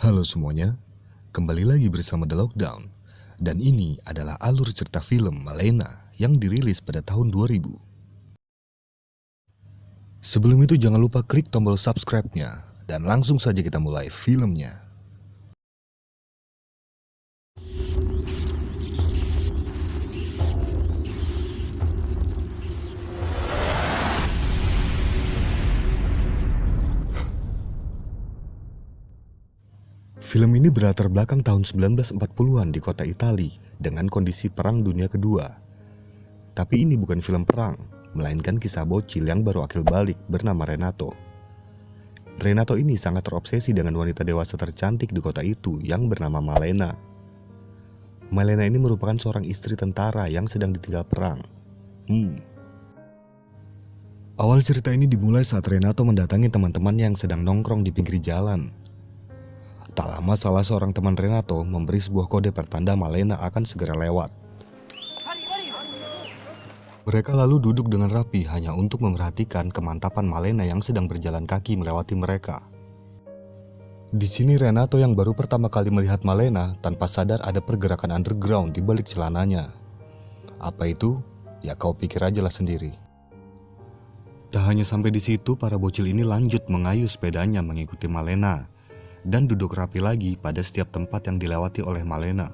Halo semuanya, kembali lagi bersama The Lockdown. Dan ini adalah alur cerita film Malena yang dirilis pada tahun 2000. Sebelum itu jangan lupa klik tombol subscribe-nya dan langsung saja kita mulai filmnya. Film ini berlatar belakang tahun 1940-an di kota Italia dengan kondisi Perang Dunia Kedua. Tapi ini bukan film perang, melainkan kisah bocil yang baru akil balik bernama Renato. Renato ini sangat terobsesi dengan wanita dewasa tercantik di kota itu yang bernama Malena. Malena ini merupakan seorang istri tentara yang sedang ditinggal perang. Awal cerita ini dimulai saat Renato mendatangi teman-teman yang sedang nongkrong di pinggir jalan. Tak lama salah seorang teman Renato memberi sebuah kode pertanda Malena akan segera lewat. Mereka lalu duduk dengan rapi hanya untuk memerhatikan kemantapan Malena yang sedang berjalan kaki melewati mereka. Di sini Renato yang baru pertama kali melihat Malena tanpa sadar ada pergerakan underground di balik celananya. Apa itu? Ya kau pikir aja lah sendiri. Tak hanya sampai di situ, para bocil ini lanjut mengayuh sepedanya mengikuti Malena dan duduk rapi lagi pada setiap tempat yang dilewati oleh Malena.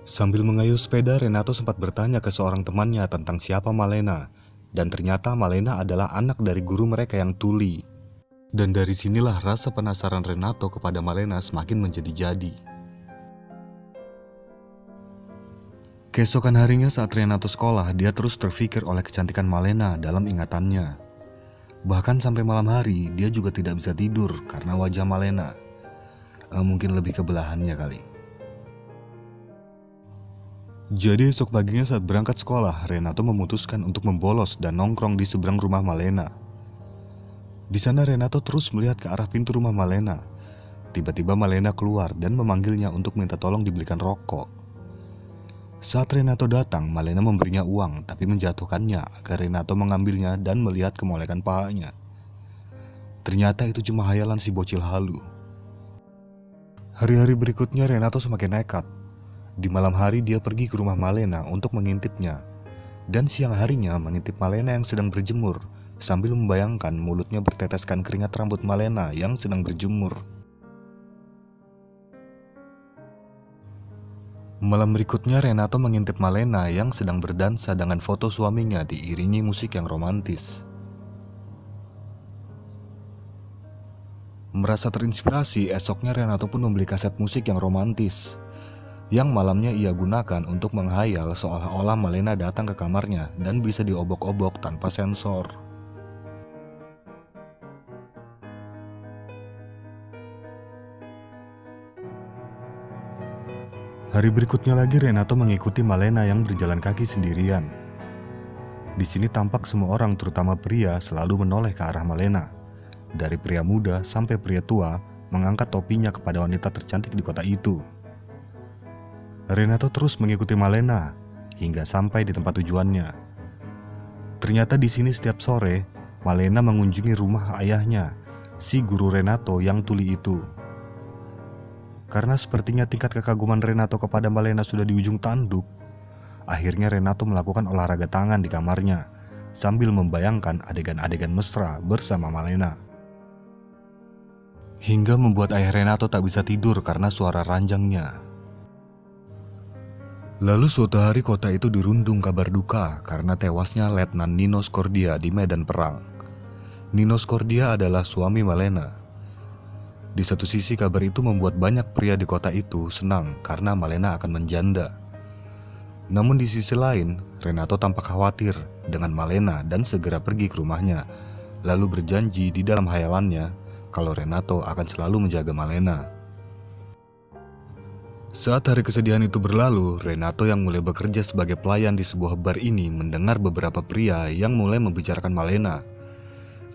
Sambil mengayuh sepeda, Renato sempat bertanya ke seorang temannya tentang siapa Malena, dan ternyata Malena adalah anak dari guru mereka yang tuli. Dan dari sinilah rasa penasaran Renato kepada Malena semakin menjadi-jadi. Keesokan harinya saat Renato sekolah, dia terus terfikir oleh kecantikan Malena dalam ingatannya. Bahkan sampai malam hari, dia juga tidak bisa tidur karena wajah Malena. Mungkin lebih ke belahannya kali. Jadi esok paginya saat berangkat sekolah, Renato memutuskan untuk membolos dan nongkrong di seberang rumah Malena. Di sana Renato terus melihat ke arah pintu rumah Malena. Tiba-tiba Malena keluar dan memanggilnya untuk minta tolong dibelikan rokok. Saat Renato datang, Malena memberinya uang tapi menjatuhkannya agar Renato mengambilnya dan melihat kemolekan pahanya. Ternyata itu cuma hayalan si bocil halu. Hari-hari berikutnya Renato semakin nekat. Di malam hari dia pergi ke rumah Malena untuk mengintipnya. Dan siang harinya mengintip Malena yang sedang berjemur sambil membayangkan mulutnya berteteskan keringat rambut Malena yang sedang berjemur. Malam berikutnya Renato mengintip Malena yang sedang berdansa dengan foto suaminya diiringi musik yang romantis. Merasa terinspirasi, esoknya Renato pun membeli kaset musik yang romantis, yang malamnya ia gunakan untuk menghayal seolah-olah Malena datang ke kamarnya dan bisa diobok-obok tanpa sensor. Hari berikutnya lagi Renato mengikuti Malena yang berjalan kaki sendirian. Di sini tampak semua orang terutama pria selalu menoleh ke arah Malena. Dari pria muda sampai pria tua mengangkat topinya kepada wanita tercantik di kota itu. Renato terus mengikuti Malena hingga sampai di tempat tujuannya. Ternyata di sini setiap sore Malena mengunjungi rumah ayahnya, si guru Renato yang tuli itu. Karena sepertinya tingkat kekaguman Renato kepada Malena sudah di ujung tanduk, akhirnya Renato melakukan olahraga tangan di kamarnya sambil membayangkan adegan-adegan mesra bersama Malena. Hingga membuat ayah Renato tak bisa tidur karena suara ranjangnya. Lalu suatu hari kota itu dirundung kabar duka karena tewasnya Letnan Nino Scordia di medan perang. Nino Scordia adalah suami Malena. Di satu sisi kabar itu membuat banyak pria di kota itu senang karena Malena akan menjanda. Namun di sisi lain, Renato tampak khawatir dengan Malena dan segera pergi ke rumahnya, lalu berjanji di dalam hayalannya kalau Renato akan selalu menjaga Malena. Saat hari kesedihan itu berlalu, Renato yang mulai bekerja sebagai pelayan di sebuah bar ini mendengar beberapa pria yang mulai membicarakan Malena.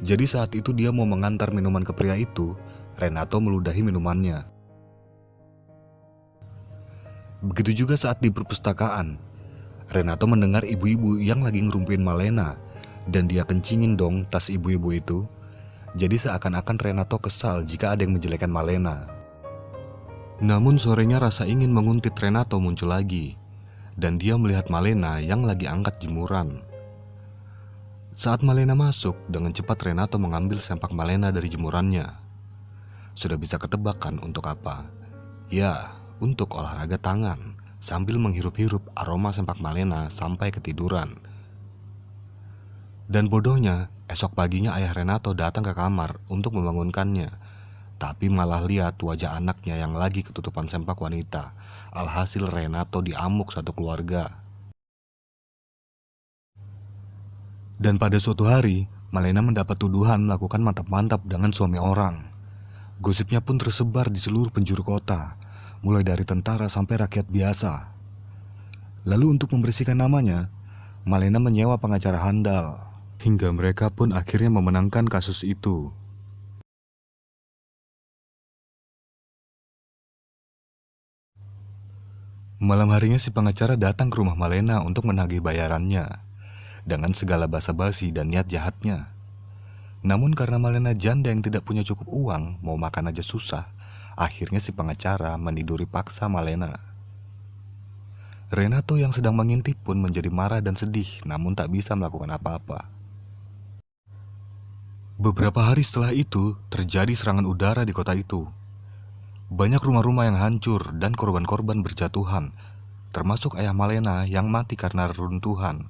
Jadi saat itu dia mau mengantar minuman ke pria itu, Renato meludahi minumannya. Begitu juga saat di perpustakaan, Renato mendengar ibu-ibu yang lagi ngerumpuin Malena, dan dia kencingin dong tas ibu-ibu itu. Jadi seakan-akan Renato kesal jika ada yang menjelekkan Malena. Namun sorenya rasa ingin menguntit Renato muncul lagi, dan dia melihat Malena yang lagi angkat jemuran. Saat Malena masuk, dengan cepat Renato mengambil sempak Malena dari jemurannya. Sudah bisa ketebak kan untuk apa? Ya, untuk olahraga tangan, sambil menghirup-hirup aroma sempak Malena sampai ketiduran. Dan bodohnya, esok paginya ayah Renato datang ke kamar untuk membangunkannya, tapi malah lihat wajah anaknya yang lagi ketutupan sempak wanita. Alhasil Renato diamuk satu keluarga. Dan pada suatu hari, Malena mendapat tuduhan melakukan mantap-mantap dengan suami orang. Gosipnya pun tersebar di seluruh penjuru kota, mulai dari tentara sampai rakyat biasa. Lalu untuk membersihkan namanya, Malena menyewa pengacara handal, hingga mereka pun akhirnya memenangkan kasus itu. Malam harinya si pengacara datang ke rumah Malena untuk menagih bayarannya, dengan segala basa-basi dan niat jahatnya. Namun karena Malena janda yang tidak punya cukup uang, mau makan aja susah, akhirnya si pengacara meniduri paksa Malena. Renato yang sedang mengintip pun menjadi marah dan sedih, namun tak bisa melakukan apa-apa. Beberapa hari setelah itu, terjadi serangan udara di kota itu. Banyak rumah-rumah yang hancur dan korban-korban berjatuhan, termasuk ayah Malena yang mati karena reruntuhan.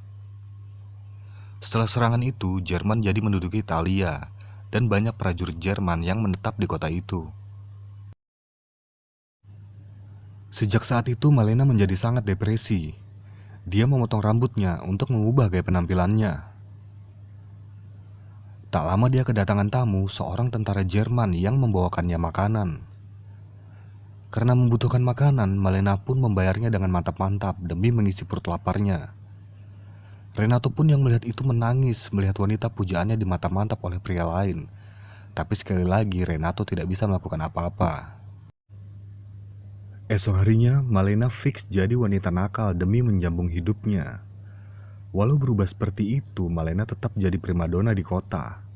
Setelah serangan itu, Jerman jadi menduduki Italia, dan banyak prajurit Jerman yang menetap di kota itu. Sejak saat itu, Malena menjadi sangat depresi. Dia memotong rambutnya untuk mengubah gaya penampilannya. Tak lama dia kedatangan tamu, seorang tentara Jerman yang membawakannya makanan. Karena membutuhkan makanan, Malena pun membayarnya dengan mantap-mantap demi mengisi perut laparnya. Renato pun yang melihat itu menangis melihat wanita pujaannya dimantap-mantap oleh pria lain. Tapi sekali lagi Renato tidak bisa melakukan apa-apa. Esok harinya Malena fix jadi wanita nakal demi menjambung hidupnya. Walau berubah seperti itu, Malena tetap jadi primadona di kota.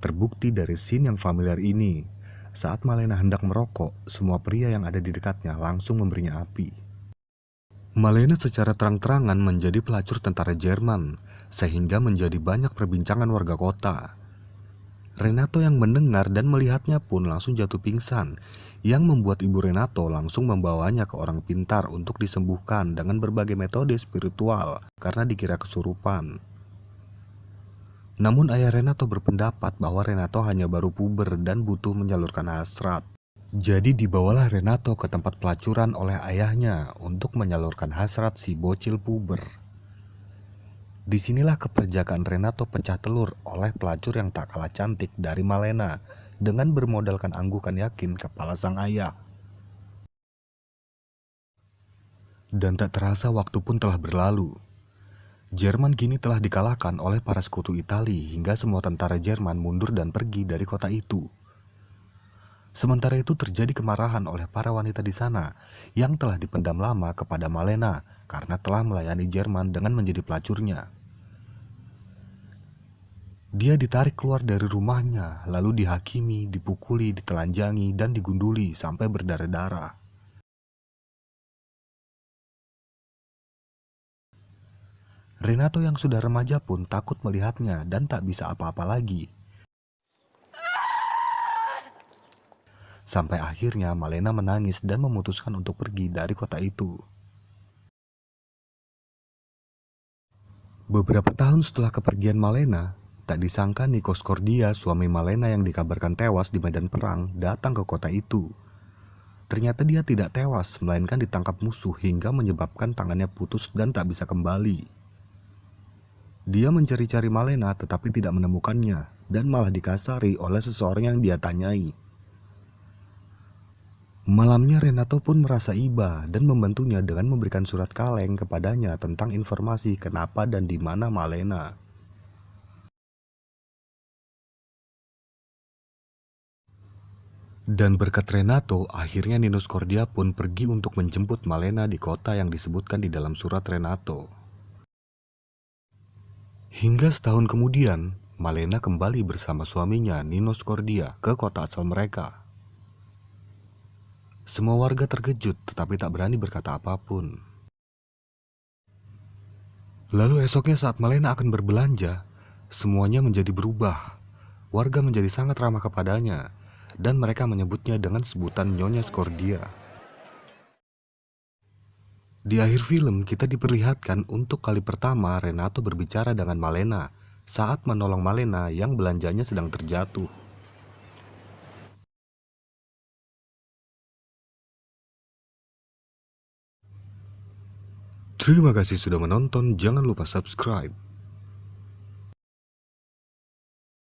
Terbukti dari scene yang familiar ini, saat Malena hendak merokok, semua pria yang ada di dekatnya langsung memberinya api. Malena secara terang-terangan menjadi pelacur tentara Jerman, sehingga menjadi banyak perbincangan warga kota. Renato yang mendengar dan melihatnya pun langsung jatuh pingsan, yang membuat ibu Renato langsung membawanya ke orang pintar untuk disembuhkan dengan berbagai metode spiritual karena dikira kesurupan. Namun ayah Renato berpendapat bahwa Renato hanya baru puber dan butuh menyalurkan hasrat. Jadi dibawalah Renato ke tempat pelacuran oleh ayahnya untuk menyalurkan hasrat si bocil puber. Disinilah keperjakaan Renato pecah telur oleh pelacur yang tak kalah cantik dari Malena dengan bermodalkan anggukan yakin kepala sang ayah. Dan tak terasa waktu pun telah berlalu. Jerman kini telah dikalahkan oleh para sekutu Italia hingga semua tentara Jerman mundur dan pergi dari kota itu. Sementara itu terjadi kemarahan oleh para wanita di sana yang telah dipendam lama kepada Malena karena telah melayani Jerman dengan menjadi pelacurnya. Dia ditarik keluar dari rumahnya, lalu dihakimi, dipukuli, ditelanjangi, dan digunduli sampai berdarah-darah. Renato yang sudah remaja pun takut melihatnya dan tak bisa apa-apa lagi. Sampai akhirnya Malena menangis dan memutuskan untuk pergi dari kota itu. Beberapa tahun setelah kepergian Malena, tak disangka Nikos Kordia, suami Malena yang dikabarkan tewas di medan perang, datang ke kota itu. Ternyata dia tidak tewas, melainkan ditangkap musuh hingga menyebabkan tangannya putus dan tak bisa kembali. Dia mencari-cari Malena tetapi tidak menemukannya dan malah dikasari oleh seseorang yang dia tanyai. Malamnya Renato pun merasa iba dan membantunya dengan memberikan surat kaleng kepadanya tentang informasi kenapa dan di mana Malena. Dan berkat Renato, akhirnya Ninos Cordia pun pergi untuk menjemput Malena di kota yang disebutkan di dalam surat Renato. Hingga setahun kemudian, Malena kembali bersama suaminya Ninos Cordia ke kota asal mereka. Semua warga terkejut tetapi tak berani berkata apapun. Lalu esoknya saat Malena akan berbelanja, semuanya menjadi berubah. Warga menjadi sangat ramah kepadanya, dan mereka menyebutnya dengan sebutan Nyonya Scordia. Di akhir film, kita diperlihatkan untuk kali pertama Renato berbicara dengan Malena saat menolong Malena yang belanjanya sedang terjatuh. Terima kasih sudah menonton, jangan lupa subscribe.